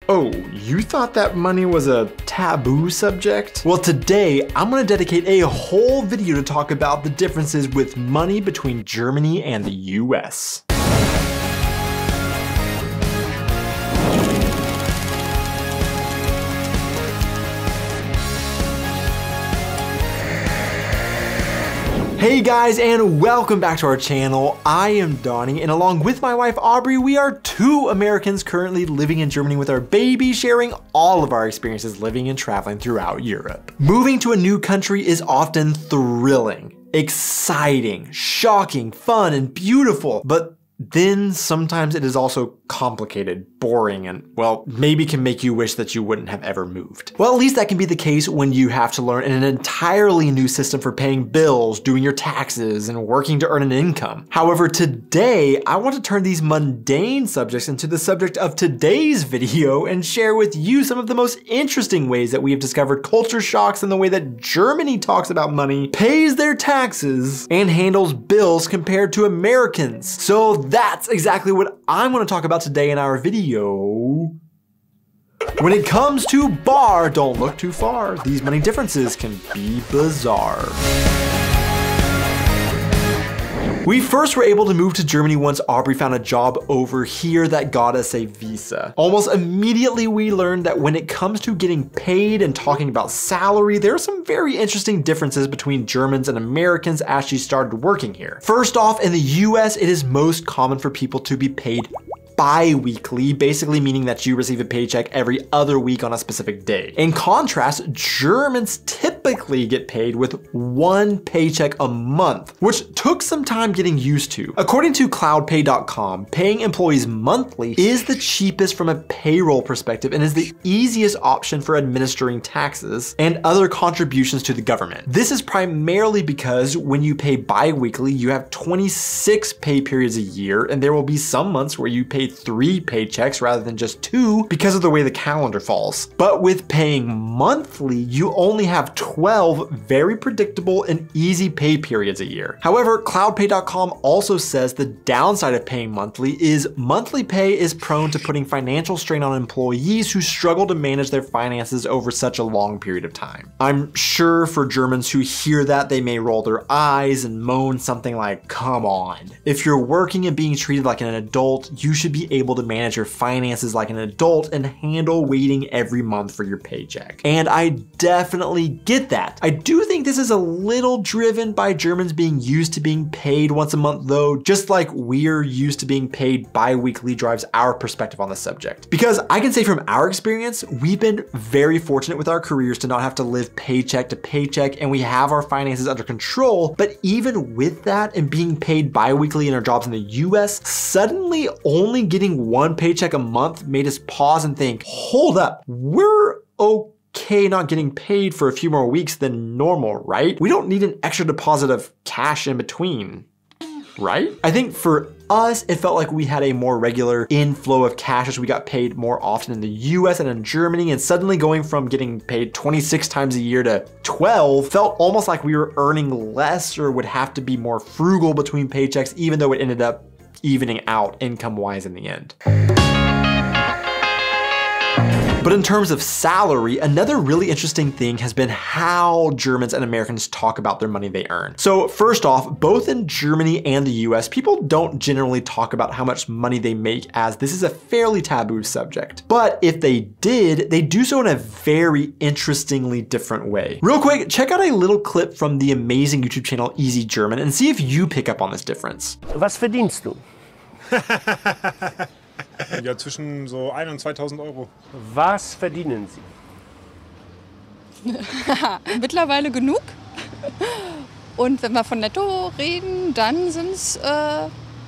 Oh, you thought that money was a taboo subject? Well, today I'm gonna dedicate a whole video to talk about the differences with money between Germany and the US. Hey guys, and welcome back to our channel. I am Donnie, and along with my wife Aubrey, we are two Americans currently living in Germany with our baby, sharing all of our experiences living and traveling throughout Europe. Moving to a new country is often thrilling, exciting, shocking, fun, and beautiful, but then sometimes it is also complicated, boring, and well, maybe can make you wish that you wouldn't have ever moved. Well, at least that can be the case when you have to learn an entirely new system for paying bills, doing your taxes, and working to earn an income. However, today, I want to turn these mundane subjects into the subject of today's video and share with you some of the most interesting ways that we have discovered culture shocks in the way that Germany talks about money, pays their taxes, and handles bills compared to Americans. So that's exactly what I'm going to talk about today in our video. When it comes to bar, don't look too far. These money differences can be bizarre. We first were able to move to Germany once Aubrey found a job over here that got us a visa. Almost immediately we learned that when it comes to getting paid and talking about salary, there are some very interesting differences between Germans and Americans as she started working here. First off, in the US, it is most common for people to be paid bi-weekly, basically meaning that you receive a paycheck every other week on a specific day. In contrast, Germans typically get paid with one paycheck a month, which took some time getting used to. According to cloudpay.com, paying employees monthly is the cheapest from a payroll perspective and is the easiest option for administering taxes and other contributions to the government. This is primarily because when you pay bi-weekly, you have 26 pay periods a year, and there will be some months where you pay 3 paychecks rather than just 2 because of the way the calendar falls. But with paying monthly, you only have 12 very predictable and easy pay periods a year. However, cloudpay.com also says the downside of paying monthly is monthly pay is prone to putting financial strain on employees who struggle to manage their finances over such a long period of time. I'm sure for Germans who hear that, they may roll their eyes and moan something like, come on. If you're working and being treated like an adult, you should be able to manage your finances like an adult and handle waiting every month for your paycheck. And I definitely get that. I do think this is a little driven by Germans being used to being paid once a month though, just like we're used to being paid bi-weekly drives our perspective on the subject. Because I can say from our experience, we've been very fortunate with our careers to not have to live paycheck to paycheck, and we have our finances under control. But even with that and being paid bi-weekly in our jobs in the US, suddenly only getting one paycheck a month made us pause and think, hold up, we're okay not getting paid for a few more weeks than normal, right? We don't need an extra deposit of cash in between, right? I think for us, it felt like we had a more regular inflow of cash as we got paid more often in the US and in Germany, and suddenly going from getting paid 26 times a year to 12 felt almost like we were earning less or would have to be more frugal between paychecks, even though it ended up evening out income-wise in the end. But in terms of salary, another really interesting thing has been how Germans and Americans talk about their money they earn. So first off, both in Germany and the US, people don't generally talk about how much money they make, as this is a fairly taboo subject. But if they did, they do so in a very interestingly different way. Real quick, check out a little clip from the amazing YouTube channel Easy German and see if you pick up on this difference. Was verdienst du? Ja, zwischen so 1.000 und 2.000 Euro. Was verdienen Sie? Mittlerweile genug. Und wenn wir von Netto reden, dann sind es,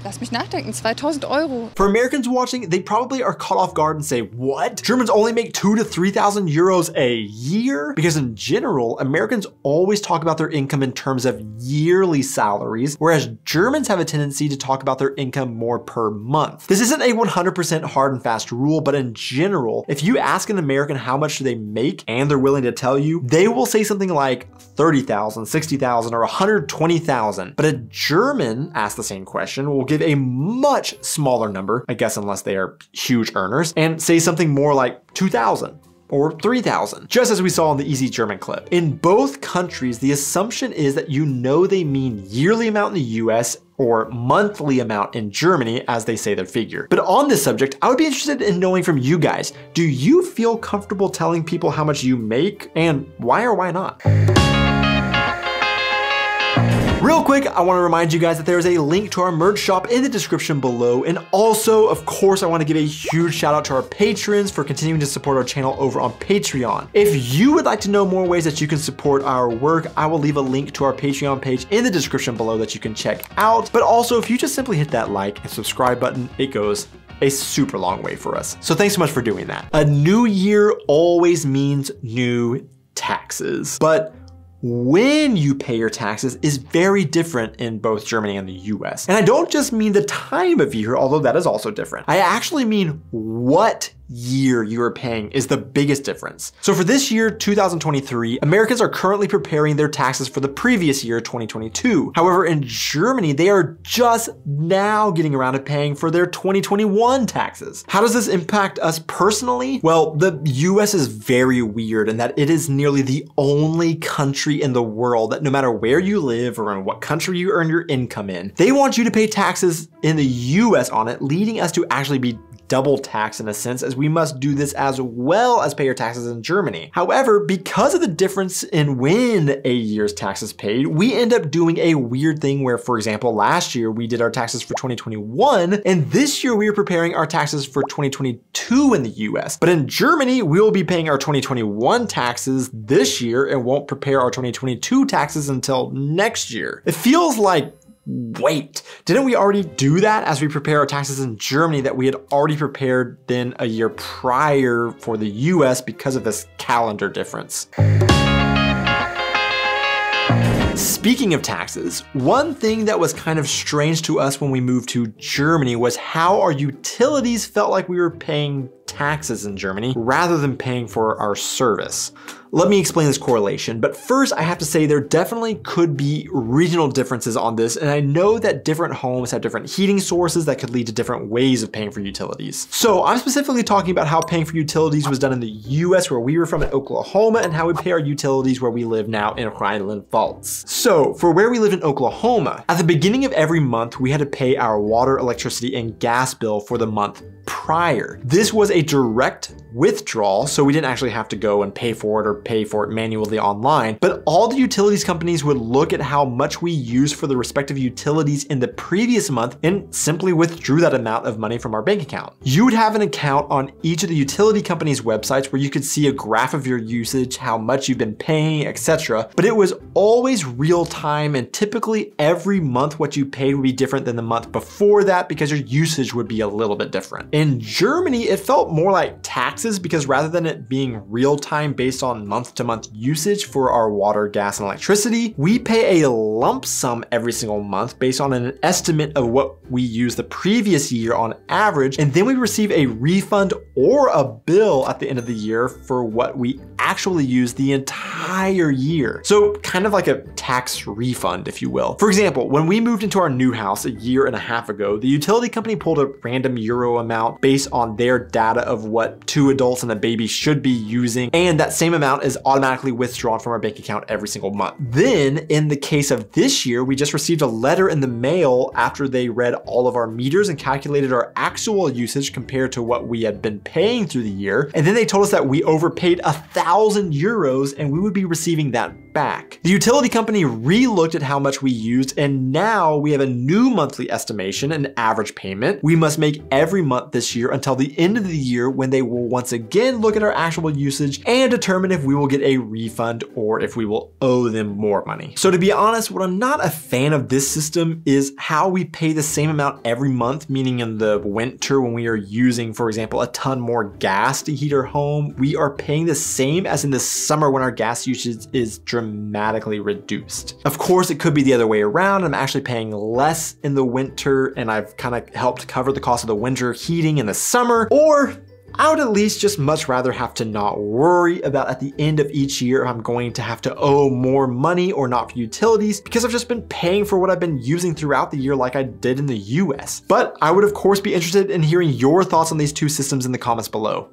lass mich nachdenken, 2.000 Euro. For Americans watching, they probably are caught off guard and say, what? Germans only make 2,000 to 3,000 euros a year? Because in general, Americans always talk about their income in terms of yearly salaries, whereas Germans have a tendency to talk about their income more per month. This isn't a 100% hard and fast rule, but in general, if you ask an American how much do they make and they're willing to tell you, they will say something like 30,000, 60,000, or 120,000. But a German, asked the same question, will give a much smaller number, I guess unless they are huge earners, and say something more like 2,000. Or 3,000, just as we saw in the Easy German clip. In both countries, the assumption is that you know they mean yearly amount in the US or monthly amount in Germany as they say their figure. But on this subject, I would be interested in knowing from you guys, do you feel comfortable telling people how much you make and why or why not? Real quick, I want to remind you guys that there is a link to our merch shop in the description below. And also, of course, I want to give a huge shout out to our patrons for continuing to support our channel over on Patreon. If you would like to know more ways that you can support our work, I will leave a link to our Patreon page in the description below that you can check out. But also, if you just simply hit that like and subscribe button, it goes a super long way for us. So thanks so much for doing that. A new year always means new taxes, but when you pay your taxes is very different in both Germany and the US. And I don't just mean the time of year, although that is also different. I actually mean what year you are paying is the biggest difference. So for this year, 2023, Americans are currently preparing their taxes for the previous year, 2022. However, in Germany, they are just now getting around to paying for their 2021 taxes. How does this impact us personally? Well, the US is very weird in that it is nearly the only country in the world that no matter where you live or in what country you earn your income in, they want you to pay taxes in the US on it, leading us to actually be double taxed in a sense, as we must do this as well as pay our taxes in Germany. However, because of the difference in when a year's tax is paid, we end up doing a weird thing where, for example, last year we did our taxes for 2021, and this year we are preparing our taxes for 2022 in the US. But in Germany, we will be paying our 2021 taxes this year and won't prepare our 2022 taxes until next year. It feels like, wait, didn't we already do that as we prepare our taxes in Germany that we had already prepared then a year prior for the US because of this calendar difference? Speaking of taxes, one thing that was kind of strange to us when we moved to Germany was how our utilities felt like we were paying taxes in Germany rather than paying for our service. Let me explain this correlation, but first I have to say there definitely could be regional differences on this, and I know that different homes have different heating sources that could lead to different ways of paying for utilities. So I'm specifically talking about how paying for utilities was done in the US where we were from in Oklahoma and how we pay our utilities where we live now in Rhineland-Pfalz. So for where we live in Oklahoma, at the beginning of every month we had to pay our water, electricity, and gas bill for the month prior. This was a direct withdrawal, so we didn't actually have to go and pay for it or pay for it manually online, but all the utilities companies would look at how much we used for the respective utilities in the previous month and simply withdrew that amount of money from our bank account. You would have an account on each of the utility companies' websites where you could see a graph of your usage, how much you've been paying, etc. But it was always real time, and typically every month what you paid would be different than the month before that because your usage would be a little bit different. In Germany, it felt more like taxes because rather than it being real time based on month-to-month usage for our water, gas, and electricity, we pay a lump sum every single month based on an estimate of what we used the previous year on average, and then we receive a refund or a bill at the end of the year for what we actually used the entire year. So kind of like a tax refund, if you will. For example, when we moved into our new house a year and a half ago, the utility company pulled a random euro amount based on their data of what 2 adults and a baby should be using, and that same amount is automatically withdrawn from our bank account every single month. Then, in the case of this year, we just received a letter in the mail after they read all of our meters and calculated our actual usage compared to what we had been paying through the year, and then they told us that we overpaid 1,000 euros and we would be receiving that back. The utility company re-looked at how much we used, and now we have a new monthly estimation, an average payment we must make every month this year until the end of the year, when they will once again look at our actual usage and determine if we will get a refund or if we will owe them more money. So to be honest, what I'm not a fan of this system is how we pay the same amount every month, meaning in the winter when we are using, for example, a ton more gas to heat our home, we are paying the same as in the summer when our gas usage is dramatically reduced. Of course, it could be the other way around. I'm actually paying less in the winter and I've kind of helped cover the cost of the winter heating in the summer, or I would at least just much rather have to not worry about at the end of each year if I'm going to have to owe more money or not for utilities, because I've just been paying for what I've been using throughout the year like I did in the US. But I would of course be interested in hearing your thoughts on these two systems in the comments below.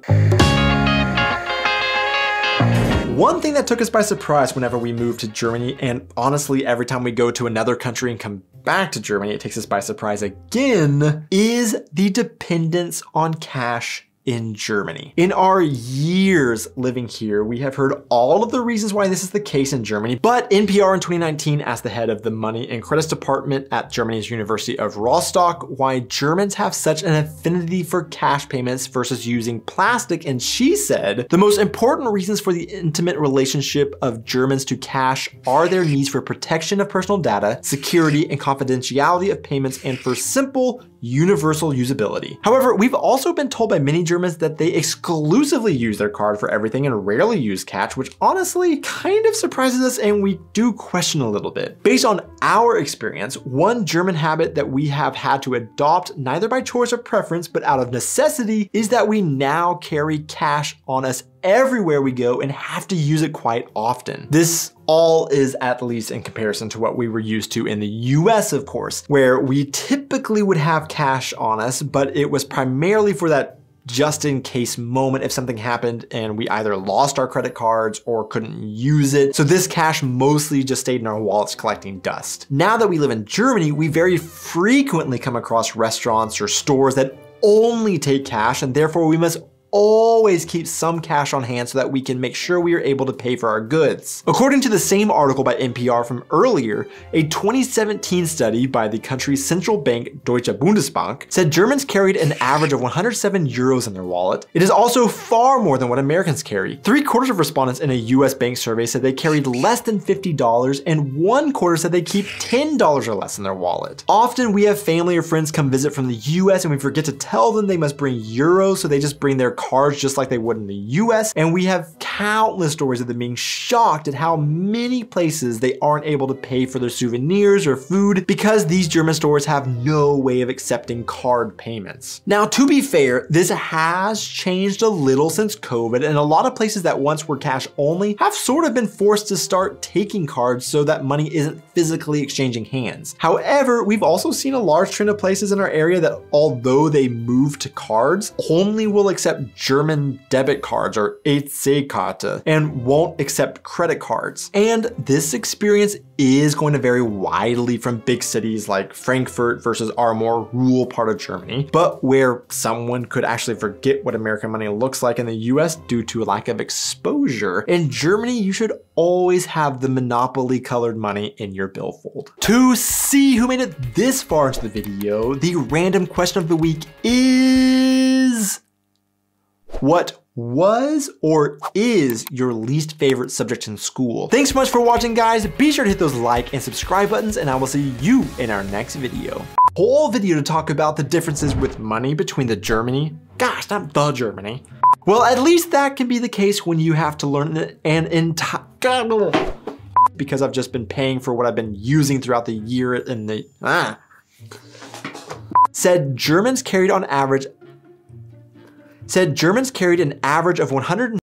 One thing that took us by surprise whenever we moved to Germany, and honestly every time we go to another country and come back to Germany, it takes us by surprise again, is the dependence on cash in Germany. In our years living here, we have heard all of the reasons why this is the case in Germany, but NPR in 2019 asked the head of the Money and Credits Department at Germany's University of Rostock why Germans have such an affinity for cash payments versus using plastic, and she said, the most important reasons for the intimate relationship of Germans to cash are their needs for protection of personal data, security and confidentiality of payments, and for simple, universal usability. However, we've also been told by many Germans that they exclusively use their card for everything and rarely use cash, which honestly kind of surprises us and we do question a little bit. Based on our experience, one German habit that we have had to adopt, neither by choice or preference, but out of necessity, is that we now carry cash on us everywhere we go and have to use it quite often. This all is at least in comparison to what we were used to in the US, of course, where we typically would have cash on us, but it was primarily for that just in case moment if something happened and we either lost our credit cards or couldn't use it. So this cash mostly just stayed in our wallets collecting dust. Now that we live in Germany, we very frequently come across restaurants or stores that only take cash, and therefore we must always keep some cash on hand so that we can make sure we are able to pay for our goods. According to the same article by NPR from earlier, a 2017 study by the country's central bank, Deutsche Bundesbank, said Germans carried an average of 107 euros in their wallet. It is also far more than what Americans carry. 3/4 of respondents in a US bank survey said they carried less than $50, and 1/4 said they keep $10 or less in their wallet. Often we have family or friends come visit from the US and we forget to tell them they must bring euros, so they just bring their cards just like they would in the US, and we have countless stories of them being shocked at how many places they aren't able to pay for their souvenirs or food because these German stores have no way of accepting card payments. Now, to be fair, this has changed a little since COVID, and a lot of places that once were cash only have sort of been forced to start taking cards so that money isn't physically exchanging hands. However, we've also seen a large trend of places in our area that, although they move to cards, only will accept German debit cards or EC-Karte and won't accept credit cards. And this experience is going to vary widely from big cities like Frankfurt versus our more rural part of Germany, but where someone could actually forget what American money looks like in the US due to a lack of exposure. In Germany, you should always have the monopoly colored money in your billfold. To see who made it this far into the video, the random question of the week is: what was or is your least favorite subject in school? Thanks so much for watching, guys. Be sure to hit those like and subscribe buttons, and I will see you in our next video. Whole video to talk about the differences with money between the Germany. Gosh, not the Germany. Well, at least that can be the case when you have to learn an entire, because I've just been paying for what I've been using throughout the year in the, said Germans carried an average of 100